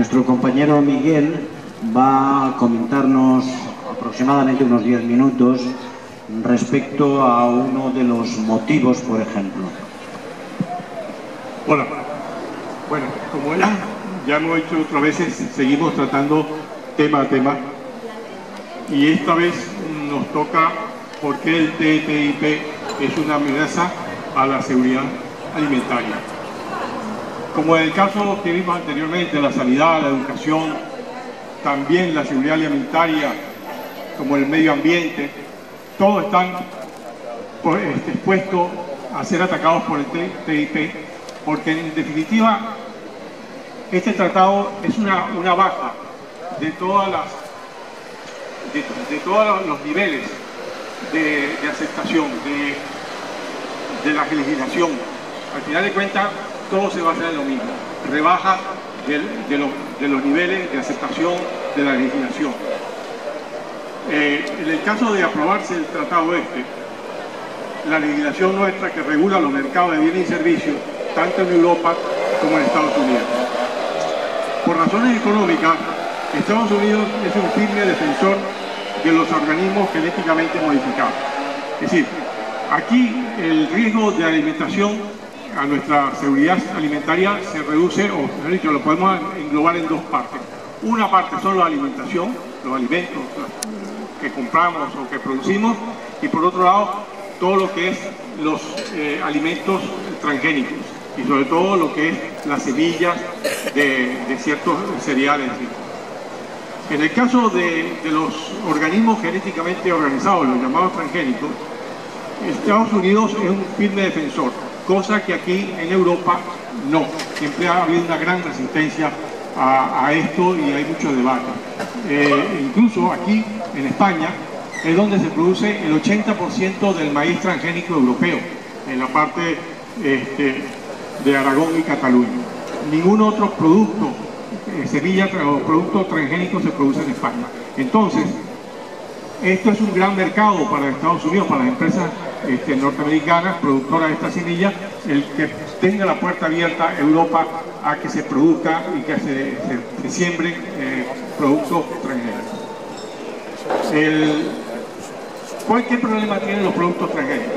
Nuestro compañero Miguel va a comentarnos aproximadamente unos 10 minutos respecto a uno de los motivos, por ejemplo. Hola. Bueno, como ya hemos hecho otras veces, seguimos tratando tema a tema y esta vez nos toca por qué el TTIP es una amenaza a la seguridad alimentaria. Como en el caso que vimos anteriormente, la sanidad, la educación, también la seguridad alimentaria, como el medio ambiente, todos están expuestos a ser atacados por el TTIP, porque en definitiva este tratado es una baja de todos los niveles de aceptación de la legislación. Al final de cuentas, todo se va a hacer en lo mismo, rebaja de los niveles de aceptación de la legislación. En el caso de aprobarse el tratado la legislación nuestra que regula los mercados de bienes y servicios, tanto en Europa como en Estados Unidos. Por razones económicas, Estados Unidos es un firme defensor de los organismos genéticamente modificados. Es decir, aquí el riesgo de alimentación a nuestra seguridad alimentaria se reduce, o mejor dicho, lo podemos englobar en dos partes. Una parte son la alimentación, los alimentos que compramos o que producimos, y por otro lado, todo lo que es los alimentos transgénicos, y sobre todo lo que es las semillas de ciertos cereales. En el caso de los organismos genéticamente organizados, los llamados transgénicos, Estados Unidos es un firme defensor, cosa que aquí en Europa no. Siempre ha habido una gran resistencia a esto y hay mucho debate. Incluso aquí en España es donde se produce el 80% del maíz transgénico europeo, en la parte de Aragón y Cataluña. Ningún otro producto, semilla o producto transgénico se produce en España. Entonces, esto es un gran mercado para Estados Unidos, para las empresas norteamericanas productoras de esta semilla, el que tenga la puerta abierta a Europa a que se produzca y que se siembren productos transgénicos. ¿Qué problema tienen los productos transgénicos?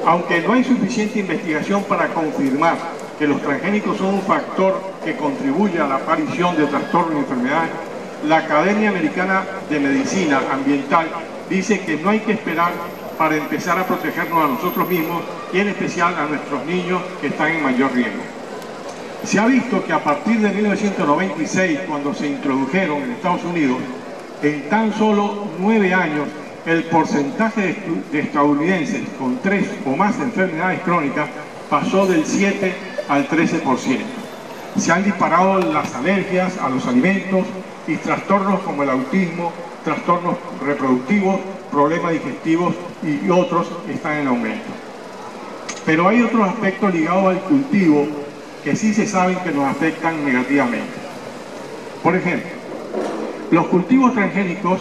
Aunque no hay suficiente investigación para confirmar que los transgénicos son un factor que contribuye a la aparición de trastornos y enfermedades, la Academia Americana de Medicina Ambiental dice que no hay que esperar para empezar a protegernos a nosotros mismos y en especial a nuestros niños que están en mayor riesgo. Se ha visto que a partir de 1996, cuando se introdujeron en Estados Unidos, en tan solo 9 años, el porcentaje de estadounidenses con 3 o más enfermedades crónicas pasó del 7 al 13%. Se han disparado las alergias a los alimentos y trastornos como el autismo, trastornos reproductivos, problemas digestivos y otros están en aumento. Pero hay otros aspectos ligados al cultivo que sí se saben que nos afectan negativamente. Por ejemplo, los cultivos transgénicos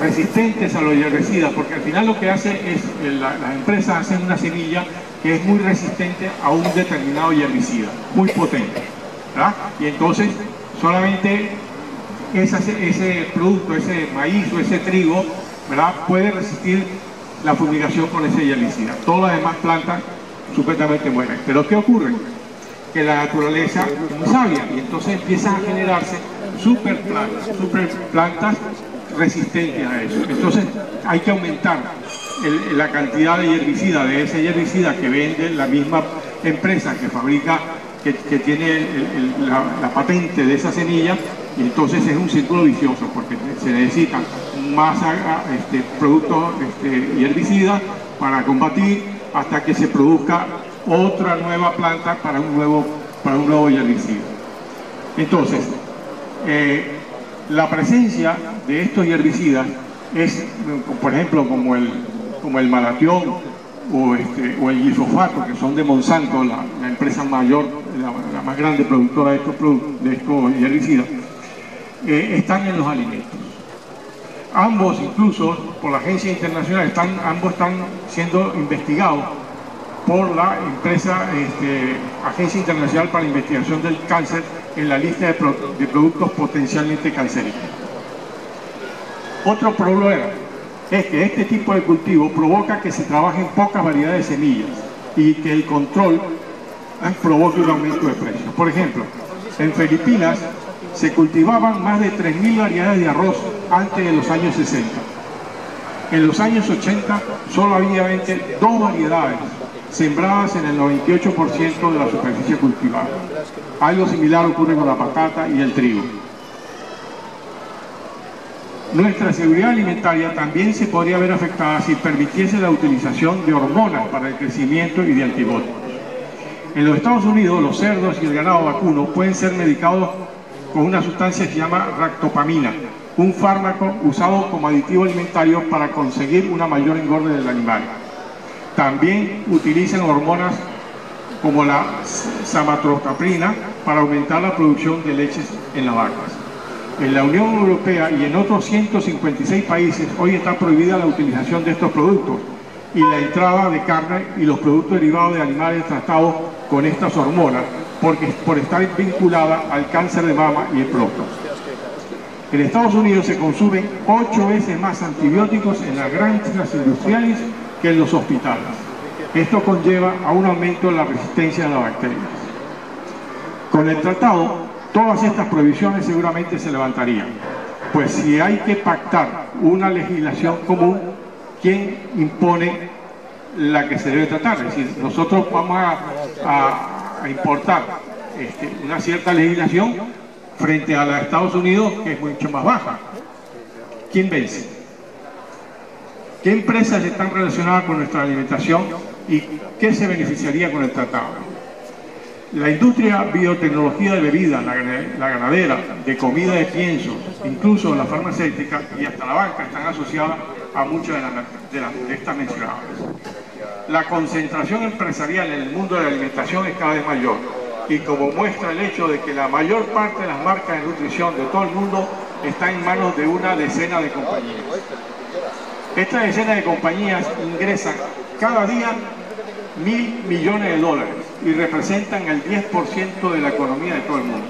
resistentes a los herbicidas, porque al final lo que hace es, las empresas hacen una semilla que es muy resistente a un determinado herbicida, muy potente, ¿verdad? Y entonces solamente ese producto, ese maíz o ese trigo, ¿verdad?, puede resistir la fumigación con ese herbicida. Todas las demás plantas supuestamente mueren. Pero ¿qué ocurre? Que la naturaleza es muy sabia y entonces empiezan a generarse superplantas resistentes a eso. Entonces hay que aumentar la cantidad de herbicida, de ese herbicida que vende la misma empresa que fabrica, que tiene la patente de esa semilla, y entonces es un círculo vicioso porque se necesitan más productos y herbicidas para combatir hasta que se produzca otra nueva planta para un nuevo herbicida. Entonces, la presencia de estos herbicidas es, por ejemplo, como el malatión o el glifosato, que son de Monsanto, la empresa mayor, la más grande productora de estos herbicidas, están en los alimentos. Ambos, incluso por la agencia internacional, ambos están siendo investigados por la empresa Agencia Internacional para la Investigación del Cáncer en la lista de productos potencialmente cancerígenos. Otro problema es que este tipo de cultivo provoca que se trabajen pocas variedades de semillas y que el control provoque un aumento de precios. Por ejemplo, en Filipinas se cultivaban más de 3.000 variedades de arroz antes de los años 60. En los años 80 solo había 2 variedades sembradas en el 98% de la superficie cultivada. Algo similar ocurre con la patata y el trigo. Nuestra seguridad alimentaria también se podría ver afectada si permitiese la utilización de hormonas para el crecimiento y de antibióticos. En los Estados Unidos, los cerdos y el ganado vacuno pueden ser medicados con una sustancia que se llama ractopamina, un fármaco usado como aditivo alimentario para conseguir una mayor engorde del animal. También utilizan hormonas como la somatotropina para aumentar la producción de leches en las vacas. En la Unión Europea y en otros 156 países hoy está prohibida la utilización de estos productos y la entrada de carne y los productos derivados de animales tratados con estas hormonas por estar vinculada al cáncer de mama y el próstata. En Estados Unidos se consumen 8 veces más antibióticos en las granjas industriales que en los hospitales. Esto conlleva a un aumento de la resistencia a las bacterias. Con el tratado, todas estas prohibiciones seguramente se levantarían, pues si hay que pactar una legislación común, ¿quién impone la que se debe tratar? Es decir, nosotros vamos a importar una cierta legislación frente a la de Estados Unidos, que es mucho más baja. ¿Quién vence? ¿Qué empresas están relacionadas con nuestra alimentación y qué se beneficiaría con el tratado? La industria biotecnología de bebidas, la ganadera, de comida de piensos, incluso la farmacéutica y hasta la banca están asociadas a muchas de estas mencionadas. La concentración empresarial en el mundo de la alimentación es cada vez mayor y como muestra el hecho de que la mayor parte de las marcas de nutrición de todo el mundo está en manos de una decena de compañías. Esta decena de compañías ingresan cada día $1.000 millones y representan el 10% de la economía de todo el mundo.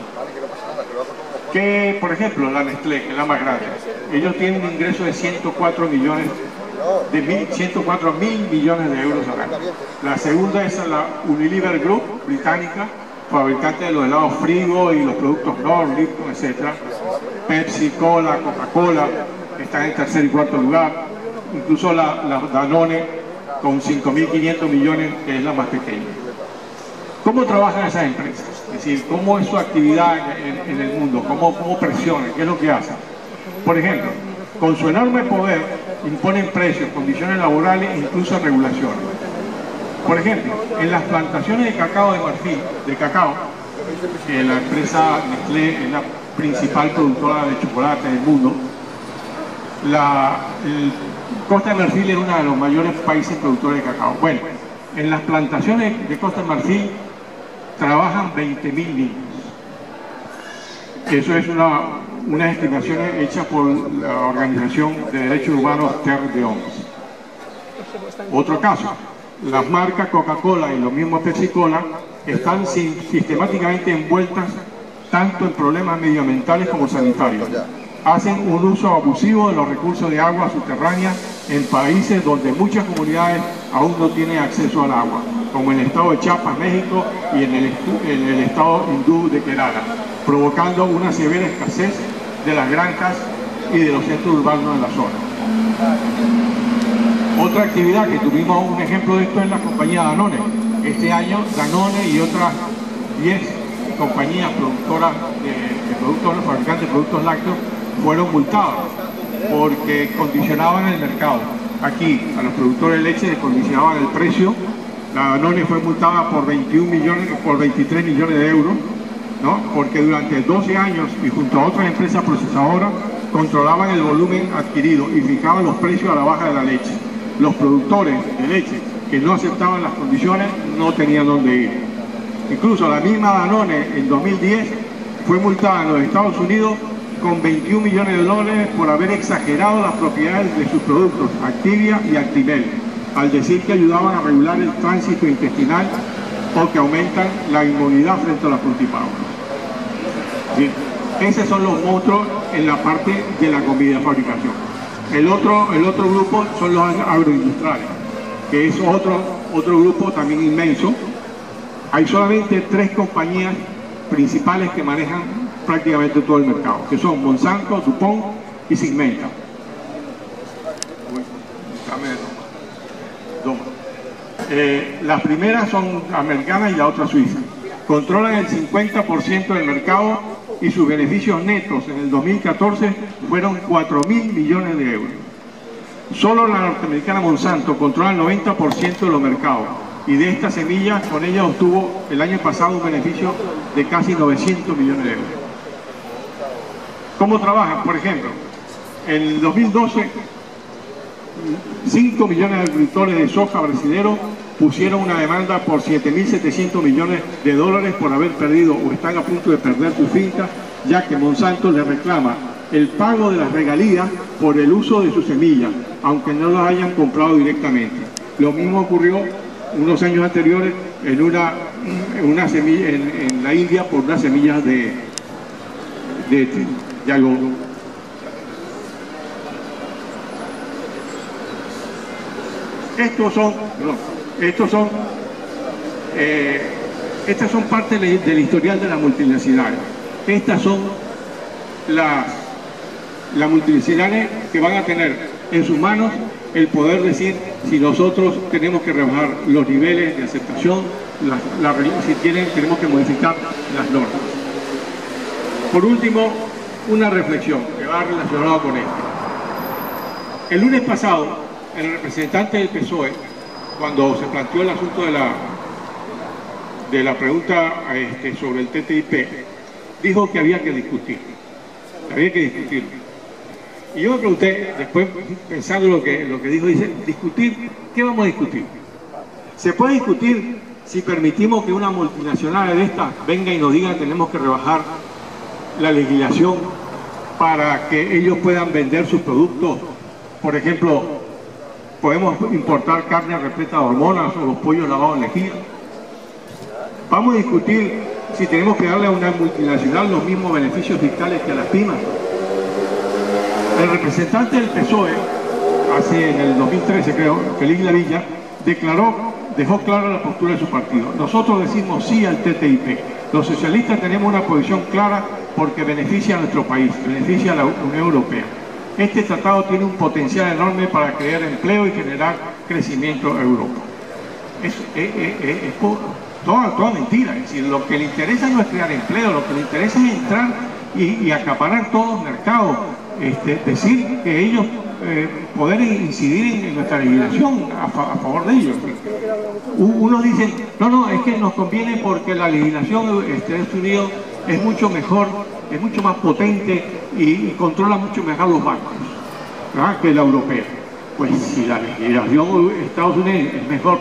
Que, por ejemplo, la Nestlé, que es la más grande, ellos tienen un ingreso de 104 mil millones de euros al año. La segunda es la Unilever Group, británica, fabricante de los helados Frigo y los productos Knorr, Lipton, etc. Pepsi, Cola, Coca-Cola, están en tercer y cuarto lugar. Incluso la Danone, con 5.500 millones, que es la más pequeña. ¿Cómo trabajan esas empresas? Es decir, ¿cómo es su actividad en el mundo? ¿Cómo presionan? ¿Qué es lo que hacen? Por ejemplo, con su enorme poder, imponen precios, condiciones laborales e incluso regulaciones. Por ejemplo, en las plantaciones de cacao de Marfil, que la empresa Nestlé es la principal productora de chocolate del mundo, Costa de Marfil es uno de los mayores países productores de cacao. Bueno, en las plantaciones de Costa de Marfil trabajan 20.000 niños. Eso es unas estimaciones hechas por la Organización de Derechos Humanos Terre de Homs. Otro caso, las marcas Coca-Cola y los mismos Pepsi-Cola están sistemáticamente envueltas tanto en problemas medioambientales como sanitarios. Hacen un uso abusivo de los recursos de agua subterránea en países donde muchas comunidades aún no tienen acceso al agua, como en el estado de Chiapas, México, y en el estado hindú de Kerala, provocando una severa escasez de las granjas y de los centros urbanos de la zona. Otra actividad que tuvimos un ejemplo de esto es la compañía Danone. Este año Danone y otras 10 compañías productoras fabricantes de productos lácteos fueron multados porque condicionaban el mercado. Aquí a los productores de leche les condicionaban el precio. La Danone fue multada por 23 millones de euros, ¿no? Porque durante 12 años y junto a otras empresas procesadoras controlaban el volumen adquirido y fijaban los precios a la baja de la leche. Los productores de leche que no aceptaban las condiciones no tenían dónde ir. Incluso la misma Danone en 2010 fue multada en los Estados Unidos con 21 millones de dólares por haber exagerado las propiedades de sus productos Activia y Actimel, al decir que ayudaban a regular el tránsito intestinal o que aumentan la inmunidad frente a la constipados. Bien, esos son los monstruos en la parte de la comida de fabricación. El otro grupo son los agroindustriales, que es otro grupo también inmenso. Hay solamente 3 compañías principales que manejan prácticamente todo el mercado, que son Monsanto, DuPont y Syngenta. Las primeras son americanas y la otra suiza. Controlan el 50% del mercado y sus beneficios netos en el 2014 fueron 4.000 millones de euros. Solo la norteamericana Monsanto controla el 90% de los mercados y de estas semillas con ella obtuvo el año pasado un beneficio de casi 900 millones de euros. ¿Cómo trabajan? Por ejemplo, en el 2012 5 millones de agricultores de soja brasileños pusieron una demanda por 7.700 millones de dólares por haber perdido o están a punto de perder su finca, ya que Monsanto le reclama el pago de las regalías por el uso de sus semillas, aunque no las hayan comprado directamente. Lo mismo ocurrió unos años anteriores en la India por unas semillas de algodón. Estas son parte del historial de las multinacionales. Estas son las multinacionales que van a tener en sus manos el poder decir si nosotros tenemos que rebajar los niveles de aceptación, si tenemos que modificar las normas. Por último, una reflexión que va relacionada con esto. El lunes pasado, el representante del PSOE, cuando se planteó el asunto de la pregunta sobre el TTIP, dijo que había que discutir. Y yo me pregunté, después pensando lo que dijo, dice, ¿discutir? ¿Qué vamos a discutir? ¿Se puede discutir si permitimos que una multinacional de estas venga y nos diga que tenemos que rebajar la legislación para que ellos puedan vender sus productos? Por ejemplo, podemos importar carne repleta de hormonas o los pollos lavados en lejía. Vamos a discutir si tenemos que darle a una multinacional los mismos beneficios fiscales que a las pymes. El representante del PSOE, en el 2013 creo, Félix Lavilla, dejó clara la postura de su partido. Nosotros decimos sí al TTIP. Los socialistas tenemos una posición clara porque beneficia a nuestro país, beneficia a la Unión Europea. Este tratado tiene un potencial enorme para crear empleo y generar crecimiento en Europa. Es toda mentira. Es decir, lo que le interesa no es crear empleo, lo que le interesa es entrar y acaparar todos los mercados. Decir que ellos poder incidir en nuestra legislación a favor de ellos. Unos dicen, no, es que nos conviene porque la legislación de Estados Unidos es mucho mejor, es mucho más potente y controla mucho mejor los bancos, ¿verdad?, que la europea. Pues si la legislación de Estados Unidos es mejor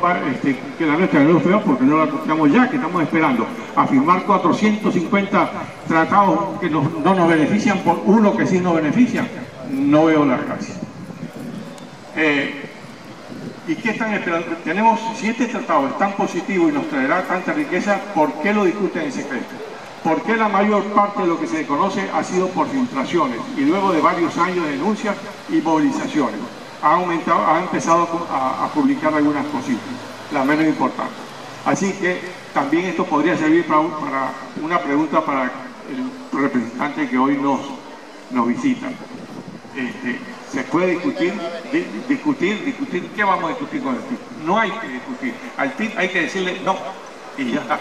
que la nuestra europea, porque no la aplicamos ya, que estamos esperando a firmar 450 tratados que no nos benefician por uno que sí nos beneficia. No veo la gracia. ¿Y qué están esperando? Si este tratado es tan positivo y nos traerá tanta riqueza, ¿por qué lo discuten en secreto? ¿Por qué la mayor parte de lo que se conoce ha sido por filtraciones y luego de varios años de denuncias y movilizaciones? Ha empezado a publicar algunas cositas, las menos importantes. Así que también esto podría servir para una pregunta para el representante que hoy nos visita. ¿Se puede discutir? ¿Qué vamos a discutir con el TTIP? No hay que discutir. Al TTIP hay que decirle no y ya está.